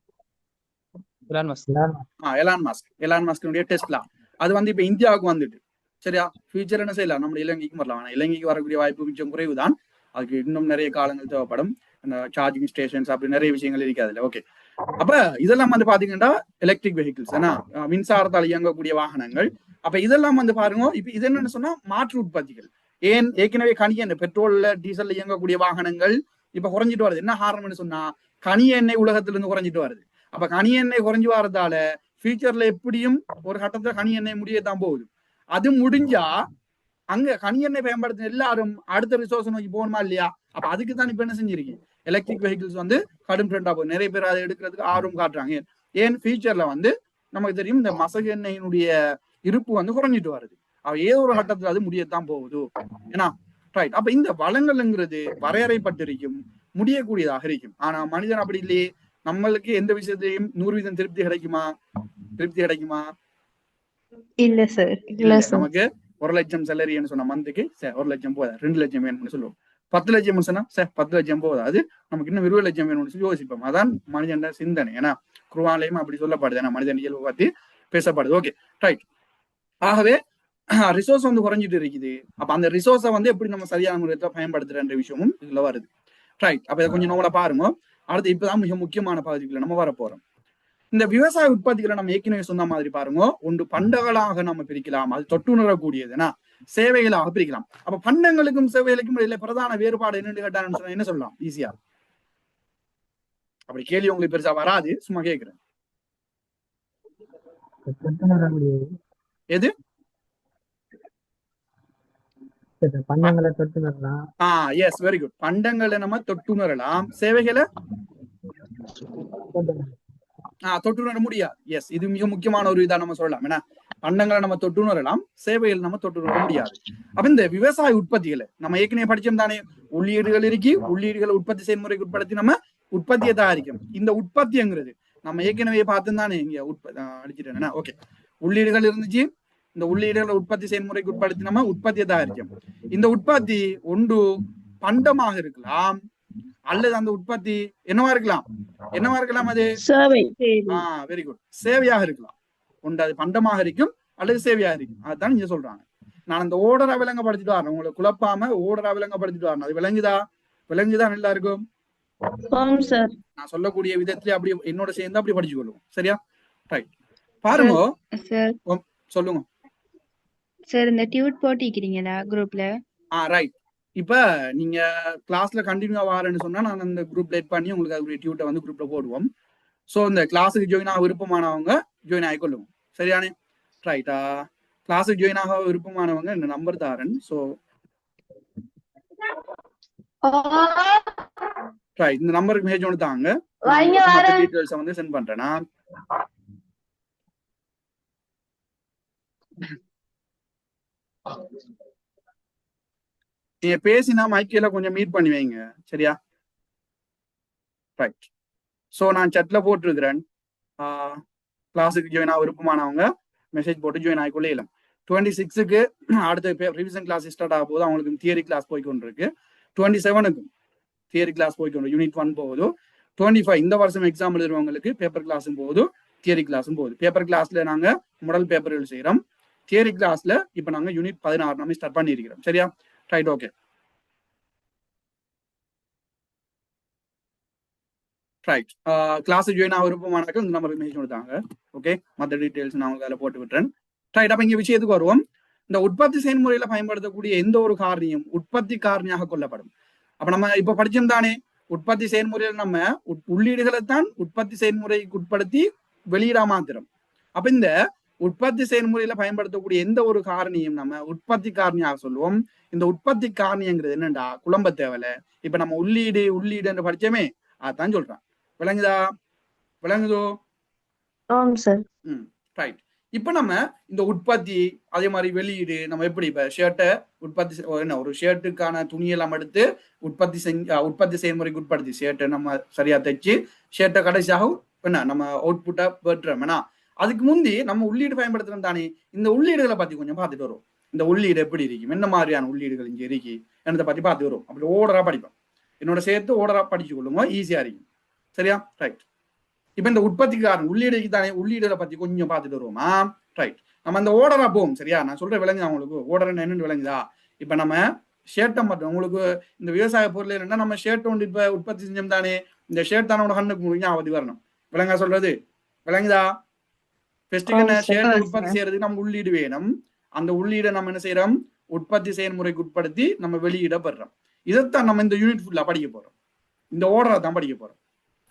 எலான் மஸ்கினுடைய டெஸ்லா. அது வந்து இப்ப இந்தியாவுக்கு வந்துட்டு சரியா. ஃபியூச்சர் என்ன செய்யலாம், நம்ம இலங்கைக்கும் வரலாம். ஆனா இலங்கைக்கு வரக்கூடிய வாய்ப்பு மிச்சம் குறைவுதான். அதுக்கு இன்னும் நிறைய காலங்கள் தேவைப்படும். இந்த சார்ஜிங் ஸ்டேஷன்ஸ் அப்படி நிறைய விஷயங்கள் இருக்காதுல்ல. ஓகே, அப்ப இதெல்லாம் வந்து பாத்தீங்கன்னா எலக்ட்ரிக் வெஹிக்கிள்ஸ் ஏன்னா மின்சாரத்தால் இயங்கக்கூடிய வாகனங்கள். அப்ப இதெல்லாம் வந்து பாருங்க, இப்ப இது என்னன்னு சொன்னா மாற்று உற்பத்திகள். ஏன் ஏற்கனவே கனிய எண்ணெய் பெட்ரோல்ல டீசல்ல இயங்கக்கூடிய வாகனங்கள் இப்ப குறைஞ்சிட்டு வருது. என்ன காரணம்னு சொன்னா கனிய எண்ணெய் உலகத்துல இருந்து குறைஞ்சிட்டு வருது. அப்ப கனி எண்ணெய் குறைஞ்சு வரதால ஃபியூச்சர்ல எப்படியும் ஒரு கட்டத்துல கனி எண்ணெய் முடியத்தான் போகுது. அது முடிஞ்சா அங்க கனி எண்ணெய் பயன்படுத்தின எல்லாரும் அடுத்த ரிசோர்ஸ் நோக்கி போகணுமா இல்லையா? அப்ப அதுக்கு தான் இப்ப என்ன செஞ்சிருக்கு, எலக்ட்ரிக் வெஹிக்கிள்ஸ் வந்து கடும் ட்ரெண்டா போகுது. நிறைய பேர் அதை எடுக்கிறதுக்கு ஆர்வம் காட்டுறாங்க. ஏன் ஃபியூச்சர்ல வந்து நமக்கு தெரியும் இந்த மசகு எண்ணெயினுடைய இருப்பு வந்து குறைஞ்சிட்டு வருது. அவ ஏதோ ஒரு கட்டத்துல அது முடியத்தான் போகுது. ஏன்னா ரைட். அப்ப இந்த வளங்கள்ங்கிறது வரையறைப்பட்டிருக்கும், முடியக்கூடியதாக இருக்கும். ஆனா மனிதன் அப்படி இல்லையே. நம்மளுக்கு எந்த விஷயத்தையும் 100% திருப்தி கிடைக்குமா? இல்ல சார். நமக்கு 1 லட்சம் சேலரின்னு சொன்ன மந்த்துக்கு 1 லட்சம் போதா, 2 லட்சம் வேணும்னு சொல்லுவோம். 10 லட்சம் சொன்னா 10 லட்சம் போதா, அது நமக்கு இன்னும் 20 லட்சம் வேணும்னு சொல்லி யோசிப்போம். அதான் மனிதன் சிந்தனை. ஏன்னா குர்ஆன்லயும் அப்படி சொல்லப்படுது. ஏன்னா மனிதன் இயல்பு பத்தி பேசப்படுது. Okay right. ஆகவே ரிசோர்ஸ் வந்து குறைஞ்சிட்டு இருக்குது. அப்ப அந்த ரிசோர்ஸை வந்து எப்படி நம்ம சரியான முறையில பயன்படுத்துறன்ற விஷயமும் இதுல வருது. ரைட். அப்ப இதை கொஞ்சம் நம்மள பாருங்க. அடுத்து இப்பதான் மிக முக்கியமான பகுதிக்குள்ள நம்ம வர போறோம். இந்த விவசாய உற்பத்திகளை நம்ம ஏற்கனவே சொன்ன மாதிரி பாருங்க, ஒன்று பண்டங்களாக நம்ம பிரிக்கலாம், அது தொட்டுணரக்கூடியதுன்னா சேவைகளாக பிரிக்கலாம். அப்ப பண்டங்களுக்கும் சேவைகளுக்கும் இடையில பிரதான வேறுபாடு என்னன்னு கேட்டான்னு சொன்னா என்ன சொல்லலாம் ஈஸியா? அப்படி கேள்வி உங்களுக்கு பெருசா வராது, சும்மா கேட்கிறேன். எது? பண்டங்களை தொட்டுணரலாம். Yes, very good. பண்டங்களை நம்ம தொட்டுணரலாம், சேவைகளை தொட்டுணர முடியாது. எஸ், இது மிக முக்கியமான ஒரு இதா நம்ம சொல்லலாம். ஏன்னா பண்டங்களை நம்ம தொட்டுணரலாம், சேவைகள் நம்ம தொட்டுணர முடியாது. அப்ப இந்த விவசாய உற்பத்திகளை நம்ம ஏற்கனவே படிச்சோம் தானே, உள்ளீடுகள் இருக்கு, உள்ளீடுகளை உற்பத்தி செயல்முறைக்கு உட்படுத்தி நம்ம உற்பத்தியை தயாரிக்கும். இந்த உற்பத்திங்கிறது நம்ம ஏற்கனவே பார்த்து தானே இங்க அடிச்சிட்டேன். ஓகே, உள்ளீடுகள் இருந்துச்சு, இந்த உள்ளீடுகளை உற்பத்தி செயல்முறைக்கு உட்படுத்தி நம்ம உற்பத்தியை தயாரிக்கும். இந்த உற்பத்தி ஒன்று பண்டமாக இருக்கலாம், அல்லது அந்த உற்பத்தி என்னவா இருக்கலாம் அது சேவை. வெரி குட், சேவையாக இருக்கலாம். ஒன்று அது பண்டமாக இருக்கும் அல்லது சேவையாக இருக்கும். அதுதான் நீங்க சொல்றாங்க. நான் அந்த ஓர்டரா விளங்கப்படுத்திட்டு வரேன், உங்களை குழப்பாம ஓர்டரா விளங்கப்படுத்திட்டு வரேன். அது விளங்குதா எல்லாருக்கும்? நான் சொல்லக்கூடிய விதத்துல அப்படி என்னோட சேர்ந்து அப்படி படிச்சு கொள்ளுவோம். சரியா? ரைட். பாருங்க, சொல்லுங்க சார். இந்த டியூட் போட்டிக்கிறீங்களா குரூப்ல? ரைட். இப்ப நீங்க கிளாஸ்ல கண்டினியூவா வாரேன்னு சொன்னா நான் அந்த குரூப் லேட் பண்ணி உங்களுக்கு அதுடைய டியூட்டை வந்து குரூப்ல போடுவோம். ஸோ இந்த கிளாஸுக்கு ஜாயின் ஆக விருப்பமானவங்க ஜாயின் ஆகிக்கொள்ளுவோம். சரியானே? ரைட்டா. கிளாஸுக்கு ஜாயின் ஆக விருப்பமானவங்க இந்த நம்பர் தாரன். ஸோ ரைட், இந்த நம்பருக்கு மெசேஜ் ஒன்று தாங்க, டீடைல்ஸை வந்து சென்ட் பண்றேன்னா. நீங்க பேசினா மைக்கில கொஞ்சம் மீட் பண்ணி வைங்க. சரியா? ரைட். ஸோ நான் சட்ல போட்டிருக்கிறேன், கிளாஸுக்கு ஜாயின் ஆக விருப்பமானவங்க மெசேஜ் போட்டு ஜாயின் ஆகிக்கொள்ளலாம். 26க்கு அடுத்த ரிவிஷன் கிளாஸ் ஸ்டார்ட் ஆக போது, அவங்களுக்கு தியரி கிளாஸ் போய்கொண்டு இருக்கு. 27க்கும் தியரி கிளாஸ் போய்க்கொண்டு, யூனிட் 1 போகுது. 25 இந்த வருஷம் எக்ஸாம் எழுதுறவங்களுக்கு பேப்பர் கிளாஸும் போகுது, தியரி கிளாஸும் போகுது. பேப்பர் கிளாஸ்ல நாங்க மாடல் பேப்பர்கள் செய்யறோம். தியரி கிளாஸ்ல இப்ப நாங்க யூனிட் 16 நம்ம ஸ்டார்ட் பண்ணிருக்கிறோம். சரியா? Right. Okay right. Class join ஆக விருப்பமானாக்க இந்த நம்பருக்கு மெசேஜ் கொடுத்தாங்க. ஓகே, மற்ற டீடைல்ஸ் நான் உங்களுக்கு அதில் போட்டு விட்டுறேன். ரைட். அப்ப இங்க விஷயத்துக்கு வருவோம். இந்த உற்பத்தி செயல்முறையில பயன்படுத்தக்கூடிய எந்த ஒரு காரணியும் உற்பத்தி காரணியாக கொள்ளப்படும். அப்ப நம்ம இப்ப படிச்சோம் தானே, உற்பத்தி செயல்முறையில் நம்ம உள்ளீடுகளை தான் உற்பத்தி செயல்முறைக்கு உட்படுத்தி வெளியிடா மாத்திரம். அப்ப இந்த உற்பத்தி செயல்முறையில பயன்படுத்தக்கூடிய எந்த ஒரு காரணியும் நம்ம உற்பத்தி காரணியாக சொல்லுவோம். இந்த உற்பத்தி காரணிங்கிறது என்னண்டா குழம்ப தேவையில்ல. இப்ப நம்ம உள்ளீடு படிச்சோமே, அதான் சொல்றான். விளங்குதோ? ரைட். இப்ப நம்ம இந்த உற்பத்தி அதே மாதிரி வெளியீடு நம்ம எப்படி இப்ப ஷர்ட்டை உற்பத்தி என்ன ஒரு ஷர்ட்டுக்கான துணியெல்லாம் எடுத்து உற்பத்தி செயல்முறைக்கு உட்படுத்தி ஷர்ட்டை நம்ம சரியா தைச்சு ஷர்ட்டை கடைசியாக என்ன நம்ம அவுட்புட்டை பெற்றோம்னா அதுக்கு முந்தி நம்ம உள்ளீடு பயன்படுத்துறோம் தானே. இந்த உள்ளீடுகளை பத்தி கொஞ்சம் பார்த்துட்டு வரும். இந்த உள்ளீடு எப்படி இருக்கும், என்ன மாதிரியான உள்ளீடுகள் இங்கே இருக்கு என்னதை பத்தி பார்த்து வரும். அப்படி ஓர்டரா படிப்போம். என்னோட சேர்த்து ஓர்டரா படிச்சு கொள்ளுங்க, ஈஸியா இருக்கும். சரியா? ரைட். இப்ப இந்த உற்பத்திக்காரன் உள்ளீடுக்கு தானே, உள்ளீடுகளை பத்தி கொஞ்சம் பார்த்துட்டு வருவோமா? ரைட். நம்ம அந்த ஓர்டரா போவோம். சரியா? நான் சொல்ற விளங்குதா உங்களுக்கு? ஓர்டர் என்னன்னு விளங்குதா? இப்ப நம்ம ஷர்ட்டை மட்டும் உங்களுக்கு இந்த விவசாய பொருள் என்னன்னா நம்ம ஷர்ட் ஒன்று இப்ப உற்பத்தி செஞ்சோம் தானே, இந்த ஷர்ட் தானோட கண்ணுக்கு முடிஞ்சா அவதி வரணும். விளங்கா சொல்றது? விளங்குதா? பெஸ்ட்டுக்கு ஷர்ட் உற்பத்தி செய்யறதுக்கு நம்ம உள்ளீடு வேணும். அந்த உள்ளீடை நம்ம என்ன செய்யறோம், உற்பத்தி செயல்முறைக்கு உட்படுத்தி நம்ம வெளியிட பெறோம். இதைத்தான் நம்ம இந்த யூனிட் ஃபுல்லா படிக்க போறோம். இந்த ஓர்டரை தான் படிக்க போறோம்.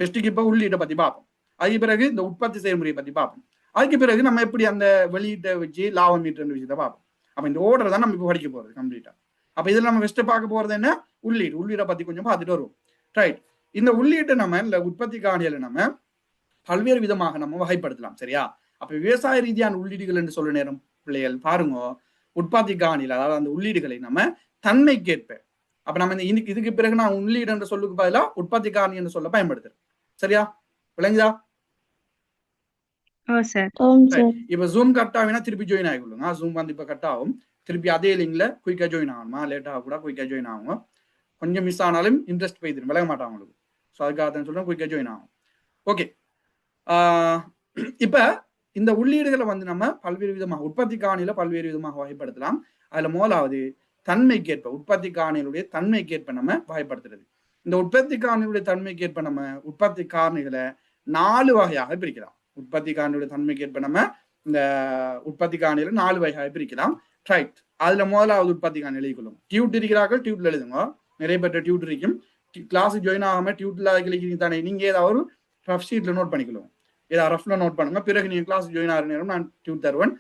பெஸ்ட்டுக்கு இப்ப உள்ளீட்டை பத்தி பார்ப்போம். அதுக்கு பிறகு இந்த உற்பத்தி செயல்முறையை பத்தி பார்ப்போம். அதுக்கு பிறகு நம்ம எப்படி அந்த வெளியீட்டை வச்சு லாபம் ஈட்டுற விஷயத்தை பார்ப்போம். அப்ப இந்த ஓர்டர் தான் நம்ம இப்ப படிக்க போறது கம்ப்ளீட்டா. அப்ப இதுல நம்ம ஃபர்ஸ்ட் பார்க்க போறது என்ன, உள்ளீடை பத்தி கொஞ்சம் பார்த்துட்டு வருவோம். ரைட். இந்த உள்ளீட்டை நம்ம இந்த உற்பத்தி காணியில நம்ம பல்வேறு விதமாக நம்ம வகைப்படுத்தலாம். சரியா? அப்ப விவசாய ரீதியான உள்ளீடுகள் என்று சொல்ற நேரம் பிள்ளைகள் பாருங்க, உற்பத்தி காணியில அதாவது அந்த உள்ளீடுகளை நம்ம தன்மைக்கேற்ப, அப்ப நம்ம இந்த இதுக்கு பிறகு நான் உள்ளீடு என்ற சொல்லுக்கு பதிலா உற்பத்தி காணி என்று சொல்ல பயன்படுத்துறேன். சரியா? விளங்குதா? இப்ப ஜூம் கட் ஆகினா திருப்பி ஜாயின் ஆகிக்கொள்ளுங்க. ஜூம் வந்து இப்ப கட் ஆகும், திருப்பி அதே லிங்க்ல குயிக்கா ஜாயின் ஆகணுமா, லேட்டா கூட குயிக்கா ஜாயின் ஆகும். கொஞ்சம் மிஸ் ஆனாலும் இன்ட்ரெஸ்ட் போயிடும், விளங்க மாட்டாங்க உங்களுக்கு. ஸோ அதுக்காக சொல்றேன் குயிக்கா ஜாயின் ஆகும். ஓகே. இப்ப இந்த உள்ளீடுகளை வந்து நம்ம பல்வேறு விதமாக உற்பத்தி காணியில பல்வேறு விதமாக வகைப்படுத்தலாம். அதுல முதலாவது தன்மைக்கேற்ப, உற்பத்தி காரணிகளுடைய தன்மைக்கேற்ப நம்ம வகைப்படுத்துறது. இந்த உற்பத்தி காரணிகளுடைய தன்மைக்கேற்ப நம்ம உற்பத்தி காரணிகளை 4 வகையாக பிரிக்கலாம். உற்பத்தி காரணியுடைய தன்மைக்கேற்ப நம்ம இந்த உற்பத்தி காரணிகளை 4 வகையாக பிரிக்கலாம். ரைட். அதுல முதலாவது உற்பத்தி காரணி எழுதிக்கொள்ளும். டியூட் இருக்கிறார்கள், டியூட்ல எழுதுங்க. நிறைய பேர் டியூட் இருக்கும். கிளாஸ் ஜாயின் ஆகாம டியூட்ல கிளிக்கிறீங்க தானே, நீங்க ஏதாவது ஒரு ரஃப் ஷீட்ல நோட் பண்ணிக்கணும். ஏதாவது ரஃப்ல நோட் பண்ணுங்க. பிறகு நீங்க கிளாஸ் ஜாயின் ஆகிற நேரம் நான் டியூட் தருவேன்.